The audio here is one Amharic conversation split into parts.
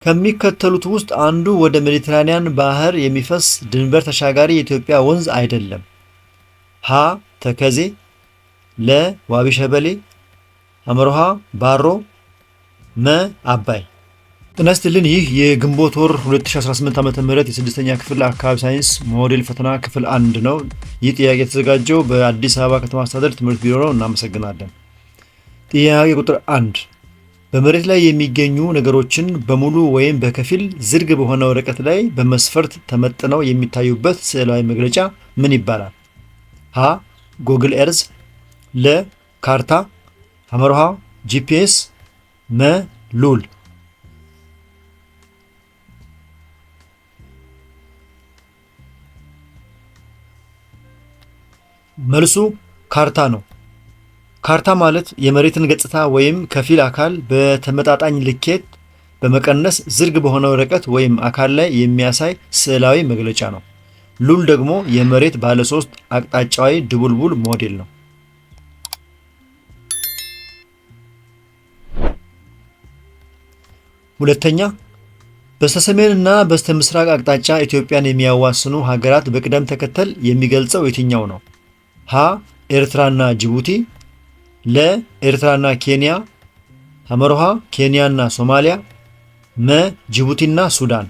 ከሚከተሉት ውስጥ አንዱ ወደ ሜዲትራኒያን ባህር የሚፈስ ድንበር ተሻጋሪ የኢትዮጵያ ወንዝ አይደለም። ሀ ተከዜ፣ ለ ዋቢ ሸበሌ፣ ሐመርሃ ባሮ፣ መ አባይ። ጤና ይስጥልን። ይህ የግንቦት ወር 2018 ዓ.ም የስድስተኛ ክፍል አካባቢ ሳይንስ ሞዴል ፈተና ክፍል 1 ነው። ይህ ጥያቄ የተዘጋጀው በአዲስ አበባ ከተማ አስተዳደር ትምህርት ቢሮ ነው። እናመሰግናለን። ጥያቄ ቁጥር 1 በመሬት ላይ የሚገኙ ነገሮችን በሙሉ ወይም በከፊል ዝርግ በሆነ ወረቀት ላይ በመስፈርት ተመጥነው የሚታዩበት ስዕላዊ መግለጫ ምን ይባላል? ሀ ጉግል ኤርዝ፣ ለ ካርታ፣ ሐመርሃ ጂፒኤስ፣ መ ሉል። መልሱ ካርታ ነው። ካርታ ማለት የመሬትን ገጽታ ወይም ከፊል አካል በተመጣጣኝ ልኬት በመቀነስ ዝርግ በሆነ ወረቀት ወይም አካል ላይ የሚያሳይ ስዕላዊ መግለጫ ነው። ሉል ደግሞ የመሬት ባለሶስት አቅጣጫዊ ድቡልቡል ሞዴል ነው። ሁለተኛ፣ በስተሰሜን እና በስተምስራቅ አቅጣጫ ኢትዮጵያን የሚያዋስኑ ሀገራት በቅደም ተከተል የሚገልጸው የትኛው ነው? ሀ ኤርትራና ጅቡቲ፣ ለ ኤርትራና ኬንያ፣ ሐመርሃ ኬንያና ሶማሊያ፣ መ ጅቡቲና ሱዳን።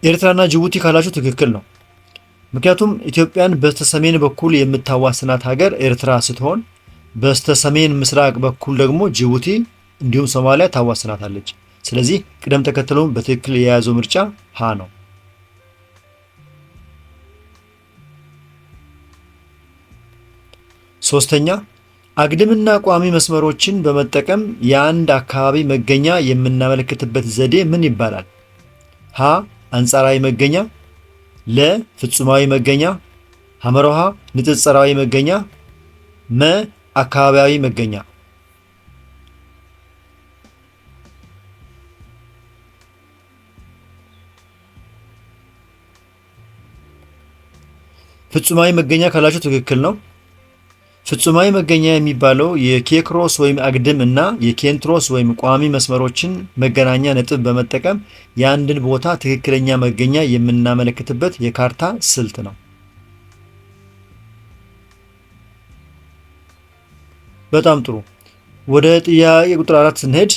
ኤርትራና ጅቡቲ ካላችሁ ትክክል ነው። ምክንያቱም ኢትዮጵያን በስተሰሜን በኩል የምታዋስናት ሀገር ኤርትራ ስትሆን በስተሰሜን ምስራቅ በኩል ደግሞ ጅቡቲ እንዲሁም ሶማሊያ ታዋስናታለች። ስለዚህ ቅደም ተከተሉን በትክክል የያዘው ምርጫ ሀ ነው። ሶስተኛ፣ አግድምና ቋሚ መስመሮችን በመጠቀም የአንድ አካባቢ መገኛ የምናመለክትበት ዘዴ ምን ይባላል? ሀ አንጻራዊ መገኛ፣ ለ ፍጹማዊ መገኛ፣ ሐመርሃ ንጽጽራዊ መገኛ፣ መ አካባቢያዊ መገኛ። ፍጹማዊ መገኛ ካላችሁ ትክክል ነው። ፍጹማዊ መገኛ የሚባለው የኬክሮስ ወይም አግድም እና የኬንትሮስ ወይም ቋሚ መስመሮችን መገናኛ ነጥብ በመጠቀም የአንድን ቦታ ትክክለኛ መገኛ የምናመለክትበት የካርታ ስልት ነው። በጣም ጥሩ። ወደ ጥያቄ ቁጥር 4 ስንሄድ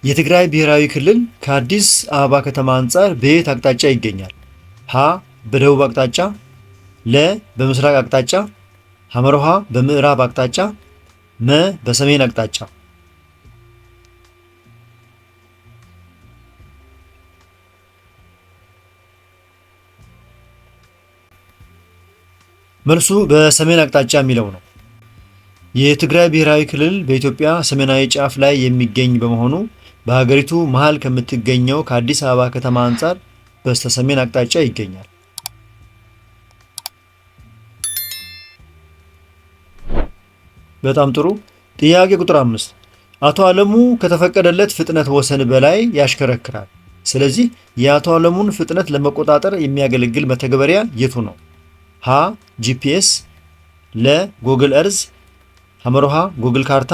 የትግራይ ብሔራዊ ክልል ከአዲስ አበባ ከተማ አንጻር በየት አቅጣጫ ይገኛል? ሀ በደቡብ አቅጣጫ፣ ለ በምስራቅ አቅጣጫ፣ ሐመርሃ በምዕራብ አቅጣጫ፣ መ በሰሜን አቅጣጫ። መልሱ በሰሜን አቅጣጫ የሚለው ነው። የትግራይ ብሔራዊ ክልል በኢትዮጵያ ሰሜናዊ ጫፍ ላይ የሚገኝ በመሆኑ በሀገሪቱ መሃል ከምትገኘው ከአዲስ አበባ ከተማ አንጻር በስተሰሜን አቅጣጫ ይገኛል። በጣም ጥሩ። ጥያቄ ቁጥር 5 አቶ አለሙ ከተፈቀደለት ፍጥነት ወሰን በላይ ያሽከረክራል። ስለዚህ የአቶ አለሙን ፍጥነት ለመቆጣጠር የሚያገለግል መተግበሪያ የቱ ነው? ሀ ጂፒኤስ፣ ለ ጉግል እርዝ፣ ሐመርሃ ጉግል ካርታ፣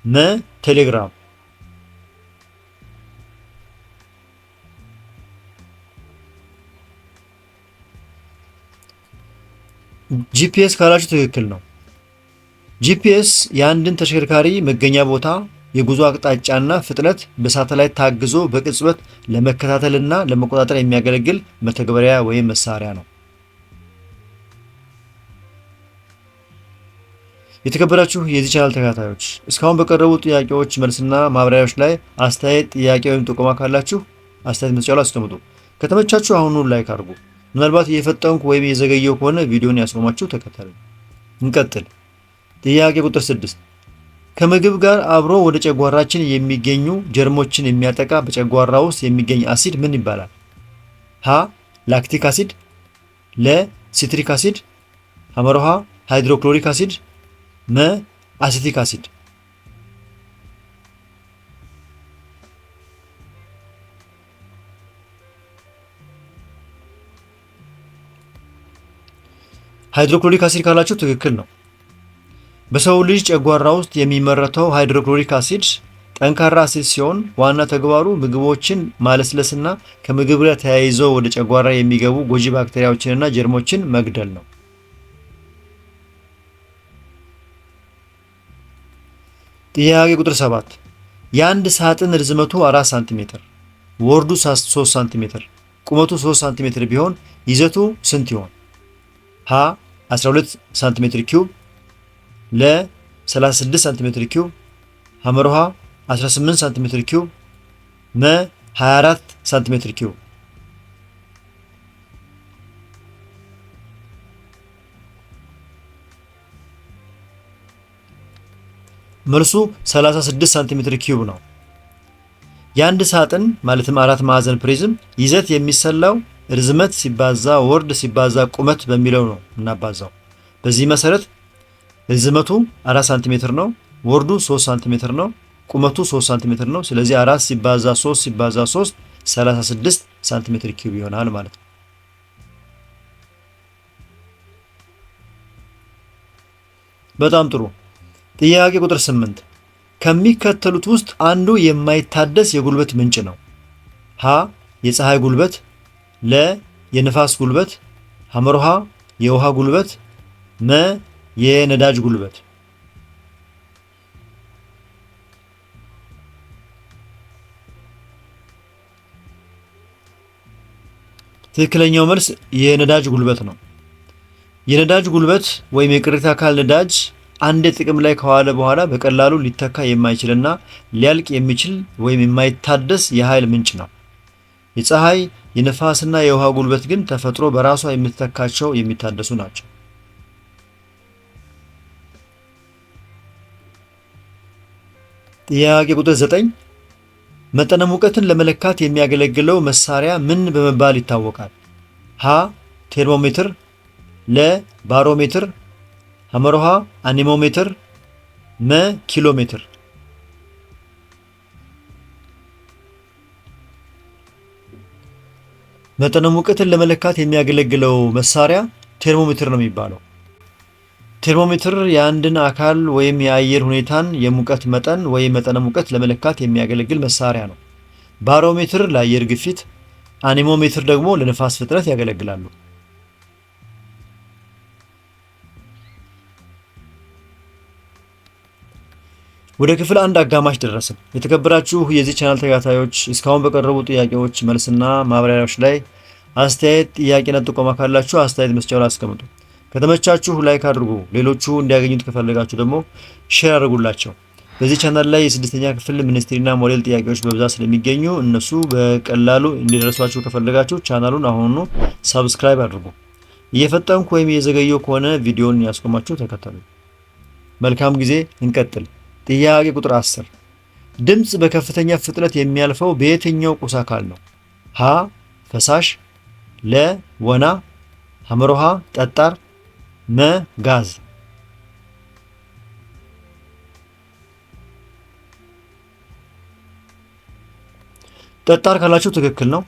መ ቴሌግራም። ጂፒኤስ ካላችሁ ትክክል ነው። ጂፒኤስ የአንድን ተሽከርካሪ መገኛ ቦታ፣ የጉዞ አቅጣጫና ፍጥነት በሳተላይት ታግዞ በቅጽበት ለመከታተልና ለመቆጣጠር የሚያገለግል መተግበሪያ ወይም መሳሪያ ነው። የተከበራችሁ የዚህ ቻናል ተከታታዮች እስካሁን በቀረቡ ጥያቄዎች መልስና ማብራሪያዎች ላይ አስተያየት፣ ጥያቄ ወይም ጥቆማ ካላችሁ አስተያየት መስጫው ላይ አስቀምጡ። ከተመቻችሁ አሁኑ ላይክ አድርጉ። ምናልባት እየፈጠንኩ ወይም እየዘገየው ከሆነ ቪዲዮን ያስቆማችሁ ተከተሉ። እንቀጥል። ጥያቄ ቁጥር 6 ከምግብ ጋር አብሮ ወደ ጨጓራችን የሚገኙ ጀርሞችን የሚያጠቃ በጨጓራ ውስጥ የሚገኝ አሲድ ምን ይባላል? ሀ ላክቲክ አሲድ፣ ለ ሲትሪክ አሲድ፣ ሐመርሃ ሃይድሮክሎሪክ አሲድ፣ መ አሲቲክ አሲድ። ሃይድሮክሎሪክ አሲድ ካላችሁ ትክክል ነው። በሰው ልጅ ጨጓራ ውስጥ የሚመረተው ሃይድሮክሎሪክ አሲድ ጠንካራ አሲድ ሲሆን ዋና ተግባሩ ምግቦችን ማለስለስና ከምግብ ጋር ተያይዘው ወደ ጨጓራ የሚገቡ ጎጂ ባክቴሪያዎችንና ጀርሞችን መግደል ነው። ጥያቄ ቁጥር 7 የአንድ ሳጥን ርዝመቱ 4 ሳንቲሜትር፣ ወርዱ 3 ሳንቲሜትር፣ ቁመቱ 3 ሳንቲሜትር ቢሆን ይዘቱ ስንት ይሆን? ሀ 12 ሳንቲሜትር ኪዩብ፣ ለ 36 ሳንቲሜትር ኪዩብ፣ ሐመርሃ 18 ሳንቲሜትር ኪዩብ፣ መ 24 ሳንቲሜትር ኪዩብ። መልሱ 36 ሳንቲሜትር ኪዩብ ነው። የአንድ ሳጥን ማለትም 4 ማዕዘን ፕሪዝም ይዘት የሚሰላው ርዝመት ሲባዛ ወርድ ሲባዛ ቁመት በሚለው ነው እናባዛው። በዚህ መሰረት ርዝመቱ 4 ሳንቲሜትር ነው፣ ወርዱ 3 ሳንቲሜትር ነው፣ ቁመቱ 3 ሳንቲሜትር ነው። ስለዚህ 4 ሲባዛ 3 ሲባዛ 3 36 ሳንቲሜትር ኪዩብ ይሆናል ማለት ነው። በጣም ጥሩ። ጥያቄ ቁጥር 8 ከሚከተሉት ውስጥ አንዱ የማይታደስ የጉልበት ምንጭ ነው። ሀ የፀሐይ ጉልበት፣ ለ የንፋስ ጉልበት፣ ሐመርሃ የውሃ ጉልበት፣ መ የነዳጅ ጉልበት። ትክክለኛው መልስ የነዳጅ ጉልበት ነው። የነዳጅ ጉልበት ወይም የቅሪተ አካል ነዳጅ አንድ ጥቅም ላይ ከዋለ በኋላ በቀላሉ ሊተካ የማይችልና ሊያልቅ የሚችል ወይም የማይታደስ የኃይል ምንጭ ነው። የፀሐይ የነፋስና የውሃ ጉልበት ግን ተፈጥሮ በራሷ የምትተካቸው የሚታደሱ ናቸው። ጥያቄ ቁጥር 9 መጠነ ሙቀትን ለመለካት የሚያገለግለው መሳሪያ ምን በመባል ይታወቃል? ሀ ቴርሞሜትር፣ ለ ባሮሜትር፣ ሐመርሃ አኒሞሜትር፣ መ ኪሎሜትር። መጠነ ሙቀትን ለመለካት የሚያገለግለው መሳሪያ ቴርሞሜትር ነው የሚባለው። ቴርሞሜትር የአንድን አካል ወይም የአየር ሁኔታን የሙቀት መጠን ወይም መጠነ ሙቀት ለመለካት የሚያገለግል መሳሪያ ነው። ባሮሜትር ለአየር ግፊት፣ አኒሞሜትር ደግሞ ለንፋስ ፍጥነት ያገለግላሉ። ወደ ክፍል 1 አጋማሽ ደረስን። የተከበራችሁ የዚህ ቻናል ተከታታዮች እስካሁን በቀረቡ ጥያቄዎች መልስና ማብራሪያዎች ላይ አስተያየት፣ ጥያቄና ጥቆማ ካላችሁ አስተያየት መስጫው ላይ አስቀምጡ። ከተመቻችሁ ላይክ አድርጉ። ሌሎቹ እንዲያገኙት ከፈለጋችሁ ደግሞ ሼር አድርጉላቸው። በዚህ ቻናል ላይ የስድስተኛ ክፍል ሚኒስትሪና ሞዴል ጥያቄዎች በብዛት ስለሚገኙ እነሱ በቀላሉ እንዲደርሷችሁ ከፈለጋችሁ ቻናሉን አሁኑ ሰብስክራይብ አድርጉ። እየፈጠንኩ ወይም እየዘገየው ከሆነ ቪዲዮን ያስቆማችሁ ተከተሉ። መልካም ጊዜ። እንቀጥል። ጥያቄ ቁጥር 10 ድምጽ በከፍተኛ ፍጥነት የሚያልፈው በየትኛው ቁስ አካል ነው? ሀ ፈሳሽ፣ ለ ወና፣ ሐመርሃ ጠጣር፣ መ ጋዝ። ጠጣር ካላችሁ ትክክል ነው።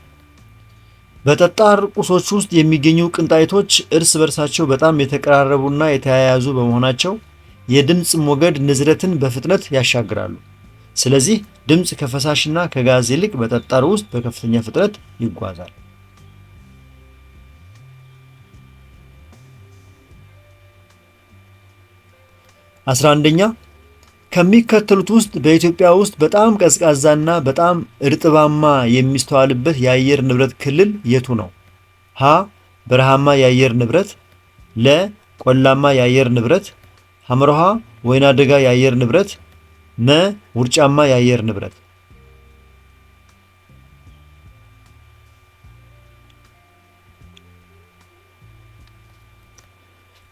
በጠጣር ቁሶች ውስጥ የሚገኙ ቅንጣይቶች እርስ በርሳቸው በጣም የተቀራረቡና የተያያዙ በመሆናቸው የድምጽ ሞገድ ንዝረትን በፍጥነት ያሻግራሉ። ስለዚህ ድምጽ ከፈሳሽና ከጋዝ ይልቅ በጠጣር ውስጥ በከፍተኛ ፍጥነት ይጓዛል። 11ኛ ከሚከተሉት ውስጥ በኢትዮጵያ ውስጥ በጣም ቀዝቃዛና በጣም እርጥባማ የሚስተዋልበት የአየር ንብረት ክልል የቱ ነው? ሀ በረሃማ የአየር ንብረት፣ ለ ቆላማ የአየር ንብረት፣ ሐመርሃ ወይና ደጋ የአየር ንብረት፣ መ ውርጫማ የአየር ንብረት።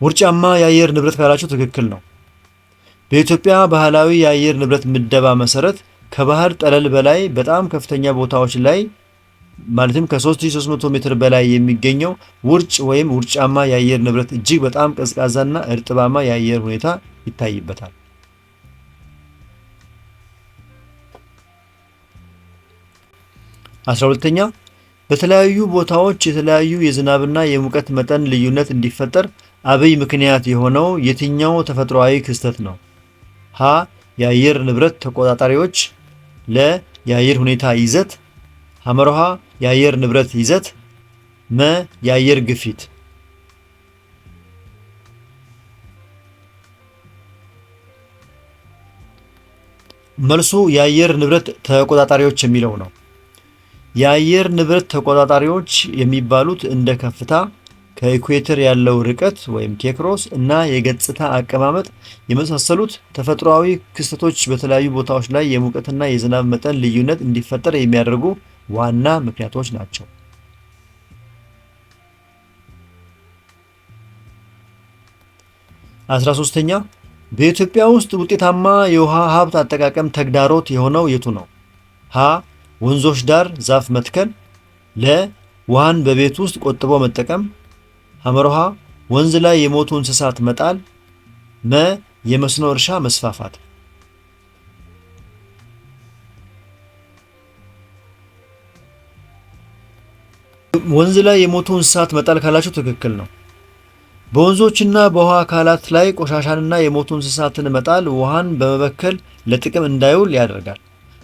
ውርጫማ የአየር ንብረት ካላችሁ ትክክል ነው። በኢትዮጵያ ባህላዊ የአየር ንብረት ምደባ መሰረት ከባህር ጠለል በላይ በጣም ከፍተኛ ቦታዎች ላይ ማለትም ከ3300 ሜትር በላይ የሚገኘው ውርጭ ወይም ውርጫማ የአየር ንብረት እጅግ በጣም ቀዝቃዛና እርጥባማ የአየር ሁኔታ ይታይበታል። 12ኛ በተለያዩ ቦታዎች የተለያዩ የዝናብና የሙቀት መጠን ልዩነት እንዲፈጠር አብይ ምክንያት የሆነው የትኛው ተፈጥሯዊ ክስተት ነው? ሀ የአየር ንብረት ተቆጣጣሪዎች፣ ለ የአየር ሁኔታ ይዘት፣ ሐመርሃ የአየር ንብረት ይዘት፣ መ የአየር ግፊት። መልሱ የአየር ንብረት ተቆጣጣሪዎች የሚለው ነው። የአየር ንብረት ተቆጣጣሪዎች የሚባሉት እንደ ከፍታ፣ ከኢኩዌተር ያለው ርቀት ወይም ኬክሮስ እና የገጽታ አቀማመጥ የመሳሰሉት ተፈጥሯዊ ክስተቶች በተለያዩ ቦታዎች ላይ የሙቀትና የዝናብ መጠን ልዩነት እንዲፈጠር የሚያደርጉ ዋና ምክንያቶች ናቸው። 13ኛ በኢትዮጵያ ውስጥ ውጤታማ የውሃ ሀብት አጠቃቀም ተግዳሮት የሆነው የቱ ነው? ሀ ወንዞች ዳር ዛፍ መትከል፣ ለ ውሃን በቤት ውስጥ ቆጥቦ መጠቀም፣ ሐመርሃ ወንዝ ላይ የሞቱ እንስሳት መጣል፣ መ የመስኖ እርሻ መስፋፋት። ወንዝ ላይ የሞቱ እንስሳት መጣል ካላችሁ ትክክል ነው። በወንዞችና በውሃ አካላት ላይ ቆሻሻንና የሞቱ እንስሳትን መጣል ውሃን በመበከል ለጥቅም እንዳይውል ያደርጋል።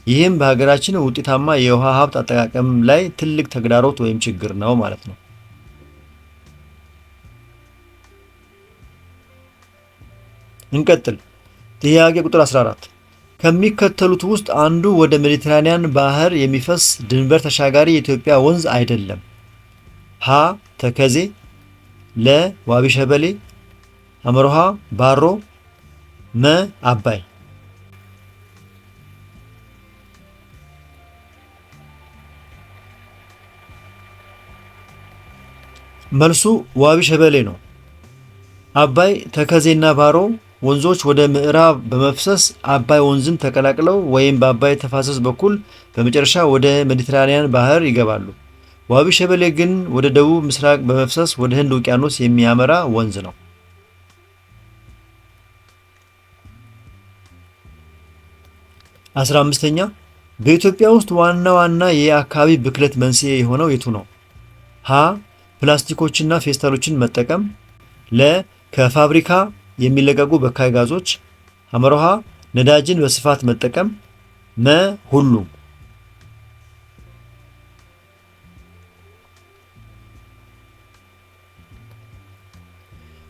ይህም በሀገራችን ውጤታማ የውሃ ሀብት አጠቃቀም ላይ ትልቅ ተግዳሮት ወይም ችግር ነው ማለት ነው። እንቀጥል። ጥያቄ ቁጥር 14 ከሚከተሉት ውስጥ አንዱ ወደ ሜዲትራኒያን ባህር የሚፈስ ድንበር ተሻጋሪ የኢትዮጵያ ወንዝ አይደለም። ሀ ተከዜ፣ ለ ዋቢ ሸበሌ፣ ሐመርሃ ባሮ፣ መ አባይ። መልሱ ዋቢ ሸበሌ ነው። አባይ፣ ተከዜና ባሮ ወንዞች ወደ ምዕራብ በመፍሰስ አባይ ወንዝን ተቀላቅለው ወይም በአባይ ተፋሰስ በኩል በመጨረሻ ወደ ሜዲትራኒያን ባህር ይገባሉ። ዋቢ ሸበሌ ግን ወደ ደቡብ ምስራቅ በመፍሰስ ወደ ህንድ ውቅያኖስ የሚያመራ ወንዝ ነው። 15ኛ በኢትዮጵያ ውስጥ ዋና ዋና የአካባቢ ብክለት መንስኤ የሆነው የቱ ነው? ሀ ፕላስቲኮችና ፌስታሎችን መጠቀም፣ ለ ከፋብሪካ የሚለቀቁ በካይ ጋዞች፣ ሐመርሃ ነዳጅን በስፋት መጠቀም፣ መ ሁሉም።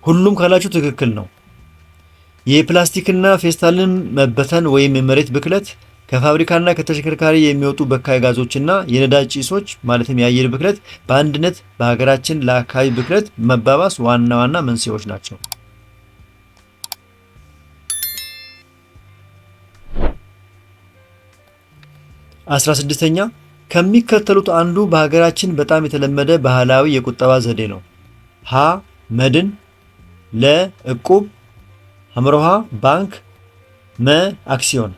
ሁሉም ካላችሁ ትክክል ነው። የፕላስቲክና ፌስታልን መበተን ወይም የመሬት ብክለት ከፋብሪካና ከተሽከርካሪ የሚወጡ በካይ ጋዞችና የነዳጅ ጭሶች ማለትም የአየር ብክለት በአንድነት በሀገራችን ለአካባቢ ብክለት መባባስ ዋና ዋና መንስኤዎች ናቸው። 16ኛ ከሚከተሉት አንዱ በሀገራችን በጣም የተለመደ ባህላዊ የቁጠባ ዘዴ ነው። ሀ መድን፣ ለ እቁብ፣ ሐመርሃ ባንክ፣ መ አክሲዮን።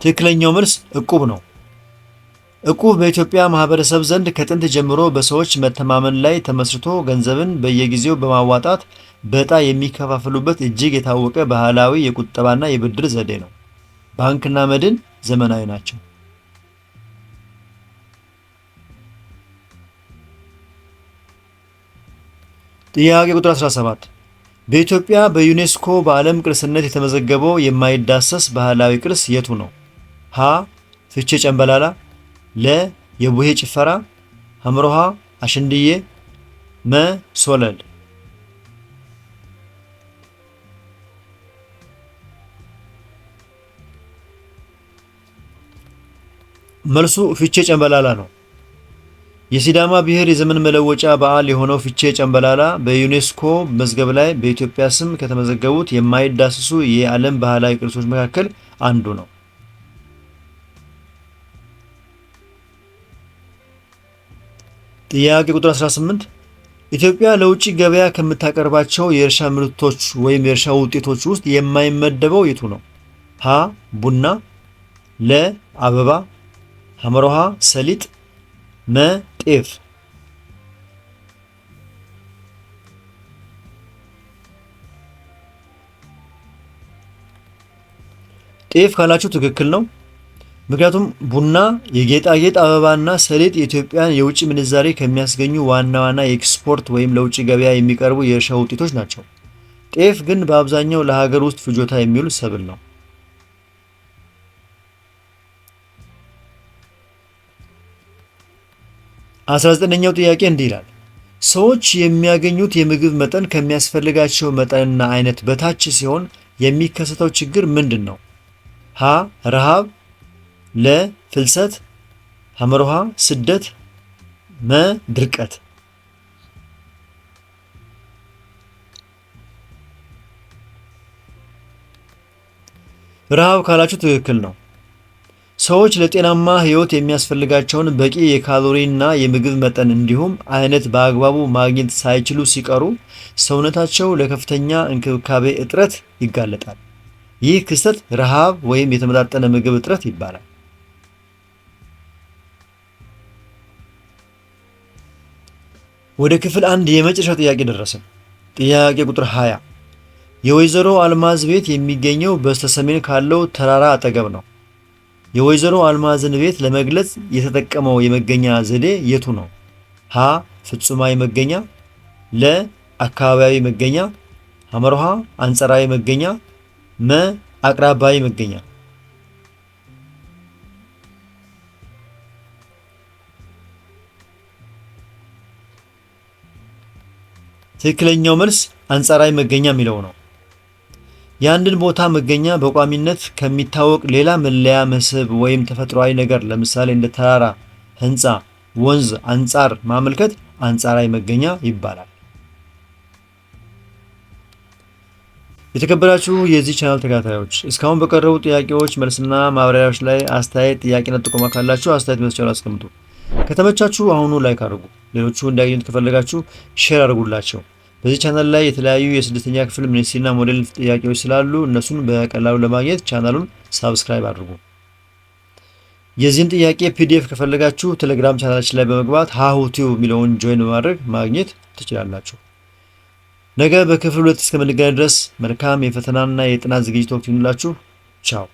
ትክክለኛው መልስ እቁብ ነው። እቁብ በኢትዮጵያ ማህበረሰብ ዘንድ ከጥንት ጀምሮ በሰዎች መተማመን ላይ ተመስርቶ ገንዘብን በየጊዜው በማዋጣት በዕጣ የሚከፋፈሉበት እጅግ የታወቀ ባህላዊ የቁጠባና የብድር ዘዴ ነው። ባንክና መድን ዘመናዊ ናቸው። ጥያቄ ቁጥር 17 በኢትዮጵያ በዩኔስኮ በዓለም ቅርስነት የተመዘገበው የማይዳሰስ ባህላዊ ቅርስ የቱ ነው? ሀ ፍቼ ጨምበላላ፣ ለ የቡሄ ጭፈራ፣ ሐመርሃ አሸንድዬ፣ መ ሶለል። መልሱ ፍቼ ጨምበላላ ነው። የሲዳማ ብሔር የዘመን መለወጫ በዓል የሆነው ፍቼ ጨምበላላ በዩኔስኮ መዝገብ ላይ በኢትዮጵያ ስም ከተመዘገቡት የማይዳሰሱ የዓለም ባህላዊ ቅርሶች መካከል አንዱ ነው። ጥያቄ ቁጥር 18 ኢትዮጵያ ለውጭ ገበያ ከምታቀርባቸው የእርሻ ምርቶች ወይም የእርሻ ውጤቶች ውስጥ የማይመደበው የቱ ነው? ሀ ቡና፣ ለ አበባ፣ ሐመርሃ ሰሊጥ፣ መ ጤፍ። ጤፍ ካላችሁ ትክክል ነው። ምክንያቱም ቡና፣ የጌጣጌጥ አበባና ሰሊጥ የኢትዮጵያን የውጭ ምንዛሬ ከሚያስገኙ ዋና ዋና የኤክስፖርት ወይም ለውጭ ገበያ የሚቀርቡ የእርሻ ውጤቶች ናቸው። ጤፍ ግን በአብዛኛው ለሀገር ውስጥ ፍጆታ የሚውል ሰብል ነው። 19ኛው ጥያቄ እንዲህ ይላል። ሰዎች የሚያገኙት የምግብ መጠን ከሚያስፈልጋቸው መጠንና አይነት በታች ሲሆን የሚከሰተው ችግር ምንድን ነው? ሀ ረሃብ፣ ለ ፍልሰት፣ ሐመርሃ ስደት፣ መ ድርቀት። ረሃብ ካላችሁ ትክክል ነው። ሰዎች ለጤናማ ህይወት የሚያስፈልጋቸውን በቂ የካሎሪና የምግብ መጠን እንዲሁም አይነት በአግባቡ ማግኘት ሳይችሉ ሲቀሩ ሰውነታቸው ለከፍተኛ እንክብካቤ እጥረት ይጋለጣል። ይህ ክስተት ረሃብ ወይም የተመጣጠነ ምግብ እጥረት ይባላል። ወደ ክፍል 1 የመጨረሻው ጥያቄ ደረስን። ጥያቄ ቁጥር 20 የወይዘሮ አልማዝ ቤት የሚገኘው በስተሰሜን ካለው ተራራ አጠገብ ነው። የወይዘሮ አልማዝን ቤት ለመግለጽ የተጠቀመው የመገኛ ዘዴ የቱ ነው? ሀ ፍጹማዊ መገኛ፣ ለ አካባቢያዊ መገኛ፣ ሐመርሃ አንጸራዊ መገኛ፣ መ አቅራባዊ መገኛ። ትክክለኛው መልስ አንጸራዊ መገኛ የሚለው ነው። የአንድን ቦታ መገኛ በቋሚነት ከሚታወቅ ሌላ መለያ መስህብ ወይም ተፈጥሯዊ ነገር ለምሳሌ እንደ ተራራ፣ ህንፃ፣ ወንዝ አንጻር ማመልከት አንጻራዊ መገኛ ይባላል። የተከበራችሁ የዚህ ቻናል ተከታታዮች እስካሁን በቀረቡ ጥያቄዎች መልስና ማብራሪያዎች ላይ አስተያየት፣ ጥያቄና ጥቆማ ካላችሁ አስተያየት መስጫው ላይ አስቀምጡ። ከተመቻችሁ አሁኑ ላይክ አድርጉ። ሌሎቹ እንዲያገኙት ከፈለጋችሁ ሼር አድርጉላቸው። በዚህ ቻናል ላይ የተለያዩ የስድስተኛ ክፍል ሚኒስትሪና ሞዴል ጥያቄዎች ስላሉ እነሱን በቀላሉ ለማግኘት ቻናሉን ሳብስክራይብ አድርጉ። የዚህን ጥያቄ ፒዲኤፍ ከፈለጋችሁ ቴሌግራም ቻናላችን ላይ በመግባት ሃሁቲዩብ የሚለውን ጆይን በማድረግ ማግኘት ትችላላችሁ። ነገ በክፍል 2 እስከምንገናኝ ድረስ መልካም የፈተናና የጥናት ዝግጅት ወቅት ይሁንላችሁ። ቻው።